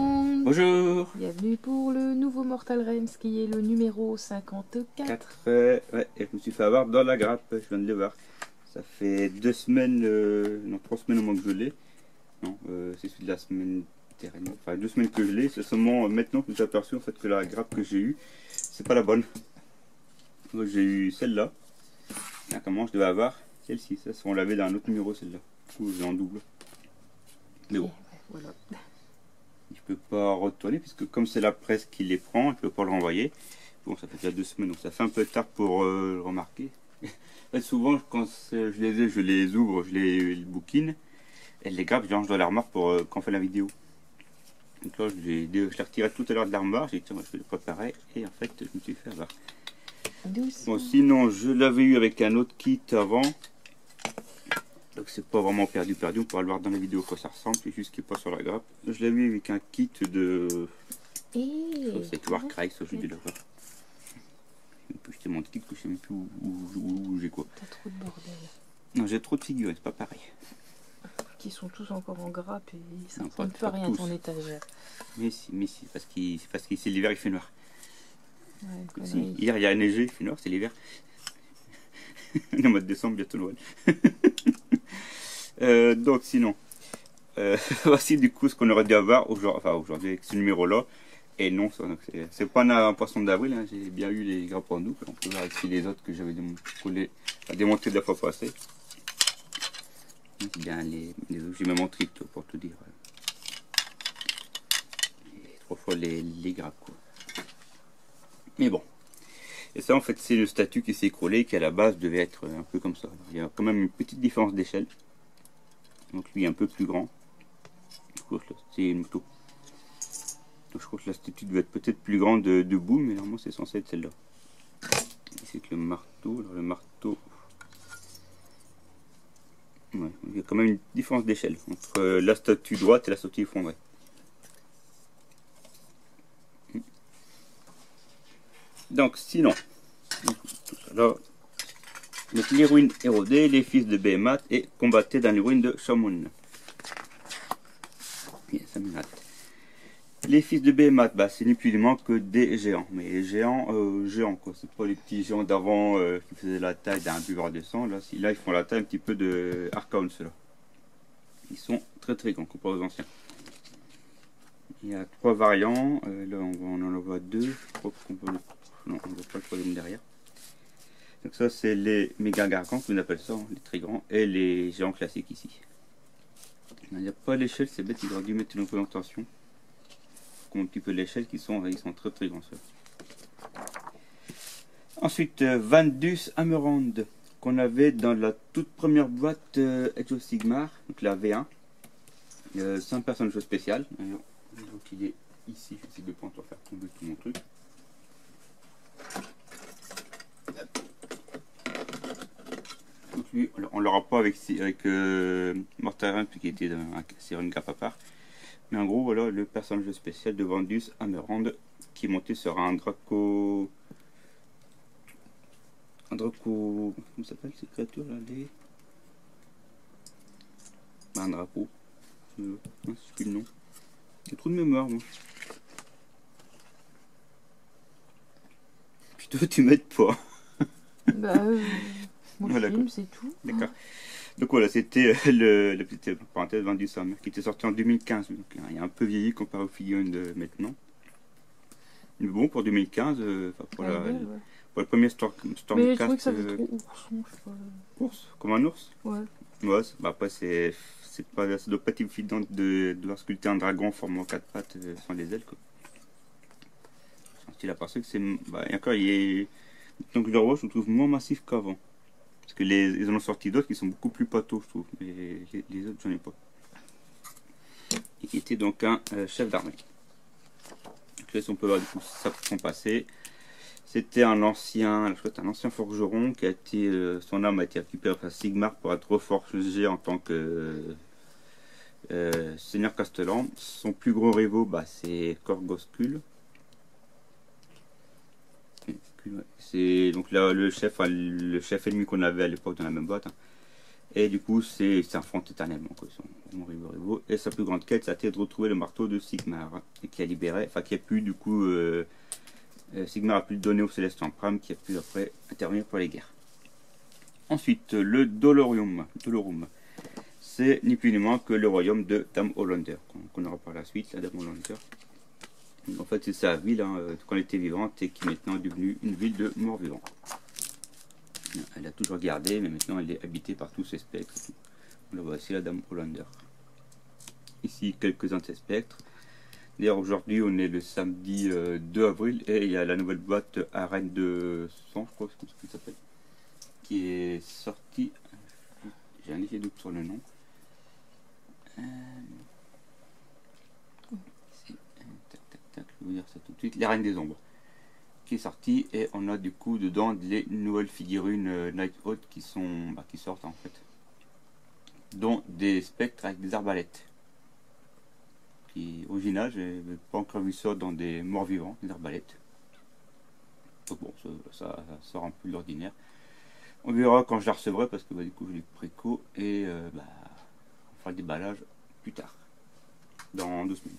monde. Bonjour. Bienvenue pour le nouveau Mortal Realms qui est le numéro 54. Ouais, et je me suis fait avoir dans la grappe, je viens de le voir. Ça fait 2 semaines, non 3 semaines au moins que je l'ai. Non, c'est celui de la semaine dernière, enfin 2 semaines que je l'ai. C'est seulement maintenant que je me suis aperçu en fait que la grappe que j'ai eue, c'est pas la bonne. J'ai eu celle-là. Comment je devais avoir celle-ci, ça on l'avait dans un autre numéro celle-là. Du coup j'ai en double. Mais bon. Voilà. Je peux pas retourner puisque comme c'est la presse qui les prend, je peux pas le renvoyer. Bon, ça fait déjà 2 semaines, donc ça fait un peu tard pour le remarquer. En fait, souvent, quand je les ai, je les ouvre, je les bouquine, et les grappes, je les range dans l'armoire pour quand on fait la vidéo. Donc là, je les retirais tout à l'heure de l'armoire, j'ai dit tiens, je vais le préparer, et en fait, je me suis fait avoir. Doucement. Bon, sinon, je l'avais eu avec un autre kit avant. Donc c'est pas vraiment perdu, on pourra le voir dans la vidéo quoi ça ressemble, c'est juste qu'il n'est pas sur la grappe. Je l'ai eu avec un kit de... c'est Warcry, ça je dis là-bas. Je te montre kit que je sais même plus où j'ai quoi. T'as trop de bordel. Non, j'ai trop de figurines, c'est pas pareil. Qui sont tous encore en grappe et ça ne Non, pas peut rien tous. ton étagère. Mais si, parce que c'est l'hiver, il fait noir. Ouais, Si, hier il y a neigé, il fait noir, c'est l'hiver. Le mois de décembre, bientôt Noël. Donc sinon, voici du coup ce qu'on aurait dû avoir aujourd'hui avec ce numéro là. Et non, c'est pas un poisson d'avril, hein. J'ai bien eu les grappes en double. On peut voir ici les autres que j'avais démonté de la fois passée. Bien j'ai même en triple pour tout dire. Et 3 fois les grappes quoi. Mais bon. Et ça en fait c'est le statut qui s'est écroulé qui à la base devait être un peu comme ça. Il y a quand même une petite différence d'échelle. Donc lui est un peu plus grand. C'est une moto. Donc je crois que la statue devait être peut-être plus grande debout, mais normalement c'est censé être celle-là. C'est que le marteau, ouais, il y a quand même une différence d'échelle entre la statue droite et la statue effondrée. Donc sinon, tout ça là. Donc les ruines érodées, les fils de Behemoth et combattaient dans les ruines de Shamun. Les fils de Behemoth, c'est ni plus ni moins que des géants. Mais les géants, quoi. C'est pas les petits géants d'avant qui faisaient la taille d'un buveur de sang. Là, ils font la taille un petit peu de Archaon, ceux-là. Ils sont très très grands comparés aux anciens. Il y a 3 variants. Là, on en voit 2. Je crois qu'on peut non, on ne voit pas le troisième derrière. Donc ça, c'est les méga gargants, qu'on appelle ça, hein, les très grands, et les géants classiques ici. Il n'y a pas l'échelle, c'est bête, ils auraient dû mettre une représentation. Comme un petit peu l'échelle, ils sont très très grands. Ça. Ensuite, Vandus Amerand, qu'on avait dans la toute première boîte Age of Sigmar, donc la V1. 5 personnes jeu spécial. Donc il est ici, je sais de pas faire tomber tout mon truc. Donc lui, on l'aura pas avec Mortal Realms qui était sur une grappe à part. Mais en gros, voilà le personnage spécial de Vandus Amerand qui est monté sur un Draco. Comment s'appelle ces créatures là un drapeau. C'est plus le nom. J'ai trop de mémoire, moi. Puis toi, tu m'aides pas. Moi je filme, c'est tout. D'accord. Donc voilà, c'était la petite parenthèse Vandus Amerand qui était sorti en 2015. Donc il est un peu vieilli comparé aux figurines de maintenant. Mais bon, pour 2015, pour le premier Stormcast. Mais je trouvais que ça fait trop ourson, je sais pas. Ours? Comme un ours? Ouais. Ouais, après ça doit pas être évident de devoir sculpter un dragon en format 4 pattes sans les ailes quoi. Il a pensé que c'est... encore il est... Donc le roi je le trouve moins massif qu'avant. Parce que ils en ont sorti d'autres qui sont beaucoup plus pâteaux je trouve. Mais les autres j'en ai pas. Et qui était donc un chef d'armée. Donc là on peut voir du coup ça pour son passé. C'était un ancien forgeron qui a été... son âme a été récupérée par Sigmar pour être reforgé en tant que seigneur Castellan. Son plus gros rivaux c'est Korgoskul. C'est donc là le chef ennemi qu'on avait à l'époque dans la même boîte. Hein. Et du coup, c'est s'affrontent éternellement, quoi. Ils sont vraiment rivaux. Et sa plus grande quête, ça a été de retrouver le marteau de Sigmar, et qui a libéré, enfin qui a pu du coup, Sigmar a pu le donner au Céleste en Prime, qui a pu après intervenir pour les guerres. Ensuite, le Dolorum. C'est ni plus ni moins que le royaume de Dame Hollander, qu'on aura par la suite, la Dame Hollander. En fait, c'est sa ville, hein, quand elle était vivante, et qui maintenant est devenue une ville de morts-vivants. Elle a toujours gardé, mais maintenant elle est habitée par tous ces spectres. On la voit ici, la Dame Hollander. Ici, quelques-uns de ces spectres. D'ailleurs, aujourd'hui, on est le samedi 2 avril, et il y a la nouvelle boîte Arène de Sang, je crois, c'est comme ça qu'elle s'appelle, qui est sortie. J'ai un léger doute sur le nom. Je vais vous dire ça tout de suite. Les Reines des Ombres, qui est sorti, et on a du coup dedans les nouvelles figurines Nighthawk qui sortent en fait, dont des spectres avec des arbalètes, qui est original. J'ai pas encore vu ça dans des morts vivants, des arbalètes. Donc bon, ça sort un peu de l'ordinaire. On verra quand je la recevrai, parce que du coup je l'ai préco, et on fera le déballage plus tard, dans 2 semaines.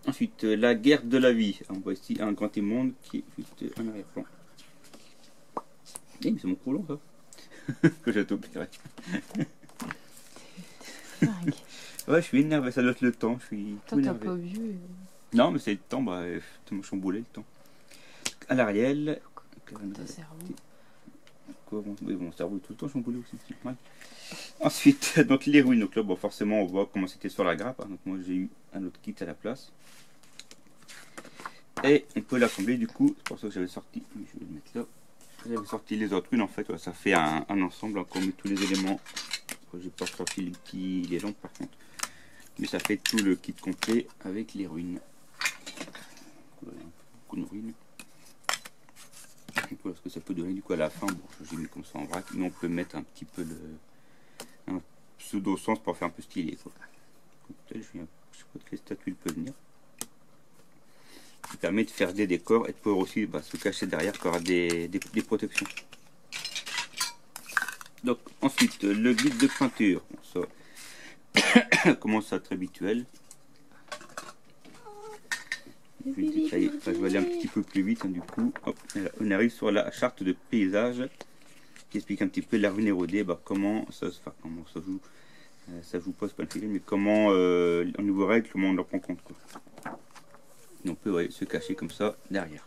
Ensuite, la guerre de la vie. On voit ici un grand immonde qui est juste en arrière-plan. Eh, mais c'est mon coulon, ça. Que j'ai opéré. Ouais, je suis énervé, ça doit être le temps. Je suis tout énervé. T'as pas vu Non, mais c'est le temps, tout m'a chamboulé le temps. À l'Ariel. ton cerveau. Quoi, mon cerveau est tout le temps chamboulé aussi, c'est mal. Ensuite, donc les ruines. Donc là, bon, forcément, on voit comment c'était sur la grappe. Hein. Donc moi, j'ai eu un autre kit à la place. Et on peut l'assembler du coup. C'est pour ça que j'avais sorti. Je vais le mettre là. J'avais sorti les autres ruines en fait. Ouais, ça fait un ensemble. Encore mis tous les éléments. J'ai pas sorti les lampes par contre. Mais ça fait tout le kit complet avec les ruines. Beaucoup de ruines. Voilà ce que ça peut donner du coup à la fin. Bon, j'ai mis comme ça en vrac, mais on peut mettre un petit peu un pseudo sens pour faire un peu stylé, quoi. Je sais pas de quelle statue il peut venir. Qui permet de faire des décors et de pouvoir aussi se cacher derrière pour avoir des protections. Donc ensuite le guide de peinture. Bon, ça commence à être habituel. Je vais aller un petit peu plus vite, hein, du coup. Hop, on arrive sur la charte de paysage qui explique un petit peu la rune érodée, comment ça joue. Ça joue pas, c'est pas le film, mais comment au niveau règle, comment on en prend compte, quoi. Et on peut se cacher comme ça derrière.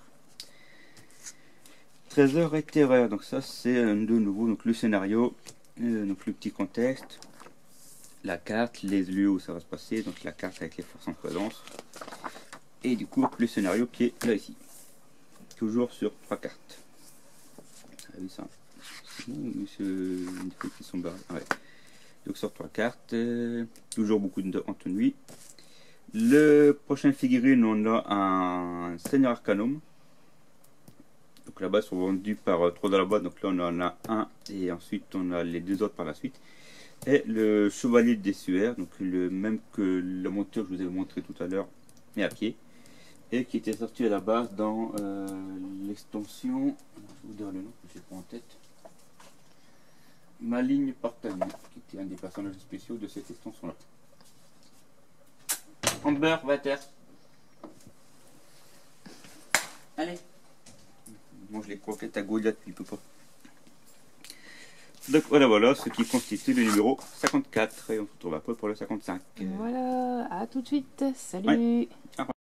Trésor et terreur, donc ça c'est de nouveau donc le scénario, donc le petit contexte, la carte, les lieux où ça va se passer, donc la carte avec les forces en présence. Et du coup, le scénario qui est là ici. Toujours sur 3 cartes. Ah oui, ça. Qui sont barrés. Ouais. Donc sur 3 cartes. Toujours beaucoup d'Anthony. Le prochain figurine, on a un Seigneur Arcanum. Donc là-bas, ils sont vendus par 3 dans la boîte. Donc là, on en a un. Et ensuite, on a les 2 autres par la suite. Et le Chevalier de Dessuaire. Donc le même que le monteur que je vous ai montré tout à l'heure. Mais à pied. Et qui était sorti à la base dans l'extension, je vais vous dire le nom, je n'ai pas en tête, Maligne Partagée, qui était un des personnages spéciaux de cette extension-là. Amber, va à terre. Allez. Mange les croquettes à Goliath, il peut pas. Donc voilà ce qui constitue le numéro 54, et on se retrouve après pour le 55. Voilà, à tout de suite, salut. Ouais. Au revoir.